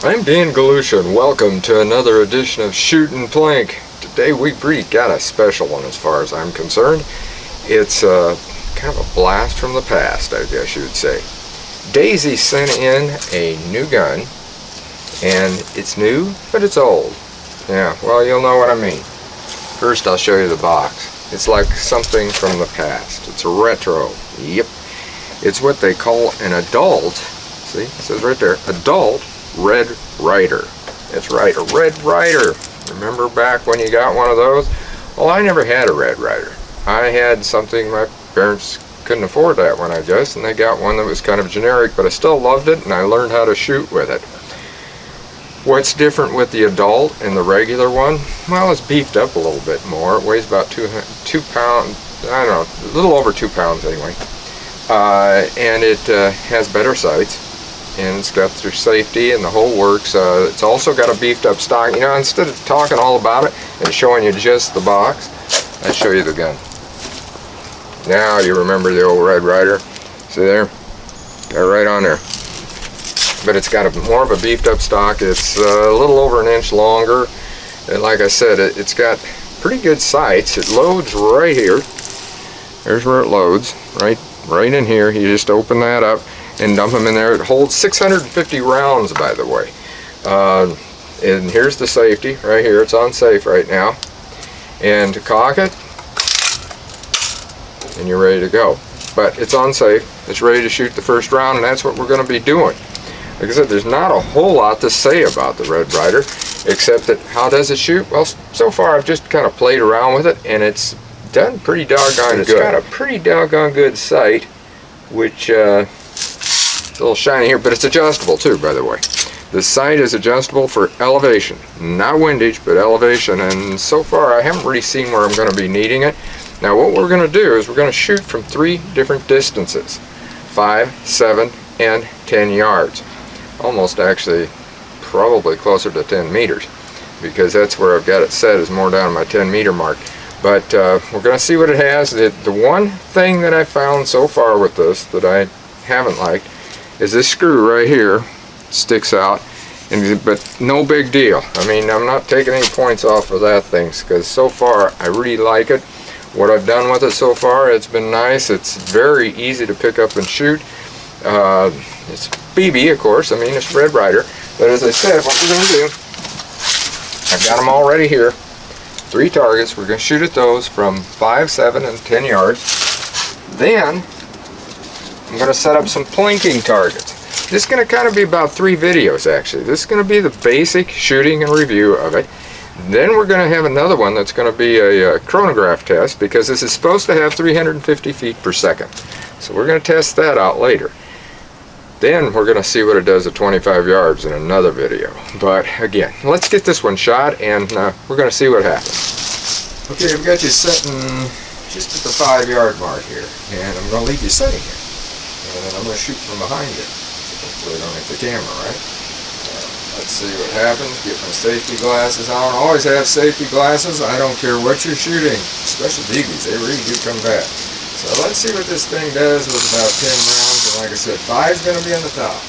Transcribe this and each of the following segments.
I'm Dan Galusha and welcome to another edition of Shoot and Plink. Today we've really got a special one as far as I'm concerned. It's kind of a blast from the past, I guess you would say. Daisy sent in a new gun, and it's new, but it's old. Yeah, well, you'll know what I mean. First I'll show you the box. It's like something from the past. It's a retro. Yep. It's what they call an adult, see, it says right there, adult Red Ryder. That's right, a Red Ryder. Remember back when you got one of those? Well, I never had a Red Ryder. I had something, my parents couldn't afford that one, I guess, and they got one that was kind of generic, but I still loved it, and I learned how to shoot with it. What's different with the adult and the regular one? Well, it's beefed up a little bit more. It weighs about 2 pounds, I don't know, a little over 2 pounds anyway. And it has better sights. And it's got their safety and the whole works. It's also got a beefed up stock. You know, instead of talking all about it and showing you just the box, I'll show you the gun. Now you remember the old Red Ryder. See there? Got it right on there. But it's got more of a beefed up stock. It's a little over an inch longer. And like I said, it's got pretty good sights. It loads right here. There's where it loads. Right in here. You just open that up and dump them in there. It holds 650 rounds, by the way. And here's the safety right here. It's on safe right now. And to cock it, and you're ready to go. But it's on safe. It's ready to shoot the first round, and that's what we're going to be doing. Like I said, there's not a whole lot to say about the Red Ryder, except that how does it shoot? Well, so far I've just kind of played around with it, and it's done pretty doggone good. It's got a pretty doggone good sight, which it's a little shiny here, but it's adjustable too, by the way. The sight is adjustable for elevation, not windage, but elevation, and so far I haven't really seen where I'm going to be needing it. Now what we're going to do is we're going to shoot from 3 different distances, 5, 7, and 10 yards. Almost actually probably closer to 10 meters, because that's where I've got it set, is more down my 10 meter mark. But we're going to see what it has. The one thing that I found so far with this that I haven't liked is this screw right here sticks out, but no big deal. I mean, I'm not taking any points off of that thing, because so far I really like it. What I've done with it so far, it's been nice. It's very easy to pick up and shoot. It's BB, of course. I mean, it's Red Ryder. But as I said, what we're going to do, I've got them all ready here. 3 targets. We're going to shoot at those from 5, 7, and 10 yards. Then I'm going to set up some plinking targets. This is going to kind of be about 3 videos, actually. This is going to be the basic shooting and review of it. Then we're going to have another one that's going to be a chronograph test, because this is supposed to have 350 feet per second. So we're going to test that out later. Then we're going to see what it does at 25 yards in another video. But again, let's get this one shot, and we're going to see what happens. Okay, I've got you setting just at the 5-yard mark here, and I'm going to leave you setting here. And then I'm going to shoot from behind it. Hopefully I don't hit the camera, right? Let's see what happens. Get my safety glasses on. Always have safety glasses. I don't care what you're shooting. Especially BBs. They really do come back. So let's see what this thing does with about 10 rounds. And like I said, 5 is going to be on the top.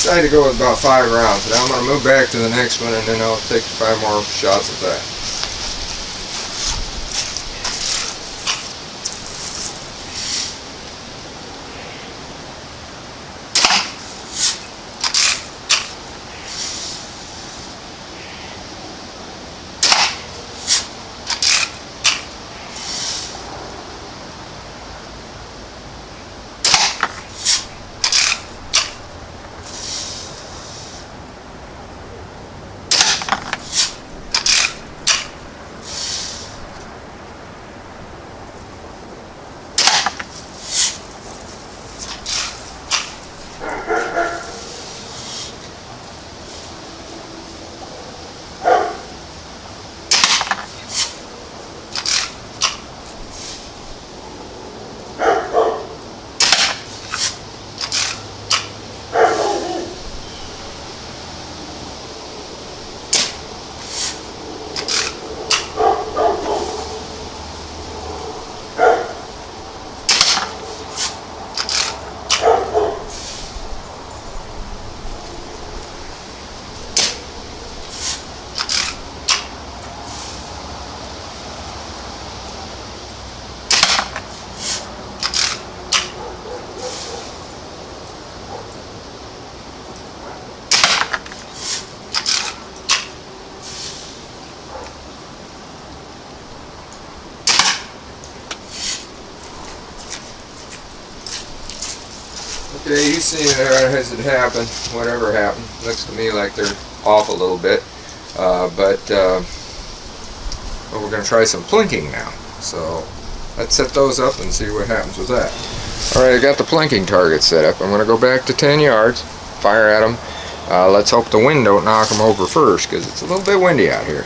I decided to go with about 5 rounds. Now I'm going to move back to the next one, and then I'll take 5 more shots at that. Okay, you've seen it as it happened, whatever happened. Looks to me like they're off a little bit. Well, we're going to try some plinking now. So let's set those up and see what happens with that. Alright, I got the plinking target set up. I'm going to go back to 10 yards, fire at them. Let's hope the wind don't knock them over first, because it's a little bit windy out here.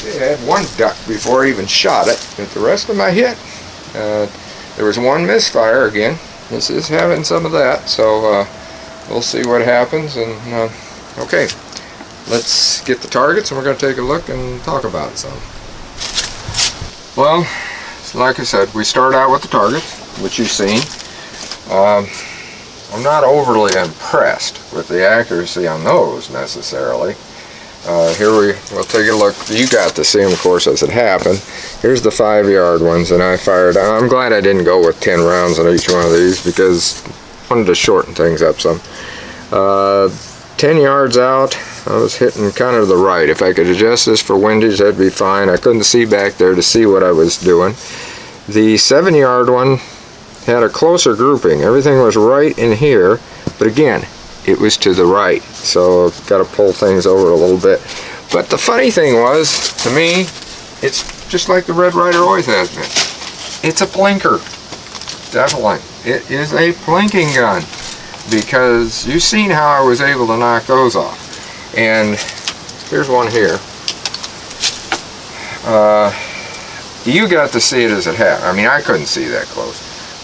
I had one duck before I even shot it, but the rest of them I hit. There was one misfire again. This is having some of that, so we'll see what happens. And okay, let's get the targets and we're going to take a look and talk about some. Well, like I said, we start out with the target, which you've seen. I'm not overly impressed with the accuracy on those necessarily. Here we'll take a look. You got to see them, of course, as it happened. Here's the 5-yard ones, and I fired. I'm glad I didn't go with 10 rounds on each one of these because I wanted to shorten things up some. 10 yards out, I was hitting kind of to the right. If I could adjust this for windage, that'd be fine. I couldn't see back there to see what I was doing. The 7-yard one had a closer grouping. Everything was right in here, but again, it was to the right, so I've got to pull things over a little bit. But the funny thing was, to me, it's just like the Red Ryder always has been. It's a plinker, definitely. It is a plinking gun, because you've seen how I was able to knock those off. And here's one here. You got to see it as it happened. I mean, I couldn't see that close,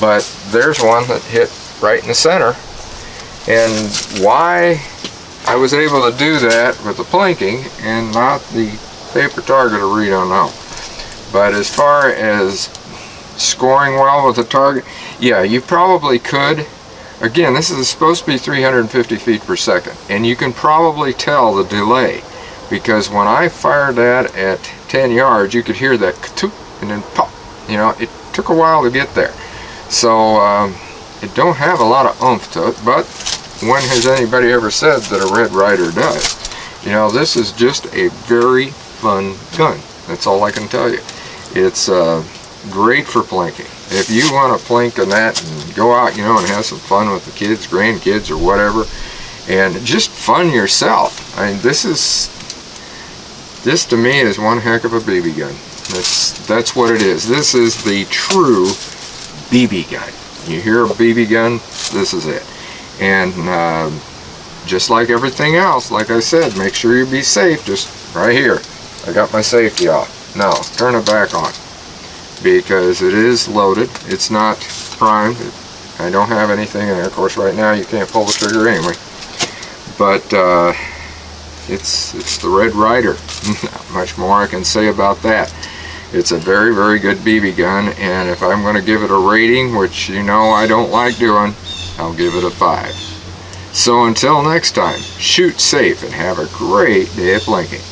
but there's one that hit right in the center. And why I was able to do that with the plinking and not the paper target, I really don't know. But as far as scoring well with the target, yeah, you probably could. Again, this is supposed to be 350 feet per second, and you can probably tell the delay, because when I fired that at 10 yards, you could hear that ka-toop and then pop. You know, it took a while to get there. So it don't have a lot of oomph to it, but when has anybody ever said that a Red Ryder does? You know, this is just a very fun gun. That's all I can tell you. It's great for plinking. If you want to plink on that and go out, you know, and have some fun with the kids, grandkids, or whatever, and just fun yourself. I mean, this to me is one heck of a BB gun. That's what it is. This is the true BB gun. You hear a BB gun, this is it. And just like everything else, like I said, make sure you be safe. Just right here, I got my safety off. Now turn it back on, because it is loaded. It's not primed. I don't have anything in there. Of course, right now you can't pull the trigger anyway. But it's the Red Ryder. Not much more I can say about that. It's a very, very good BB gun, and if I'm going to give it a rating, which you know I don't like doing, I'll give it a 5. So until next time, shoot safe and have a great day of plinking.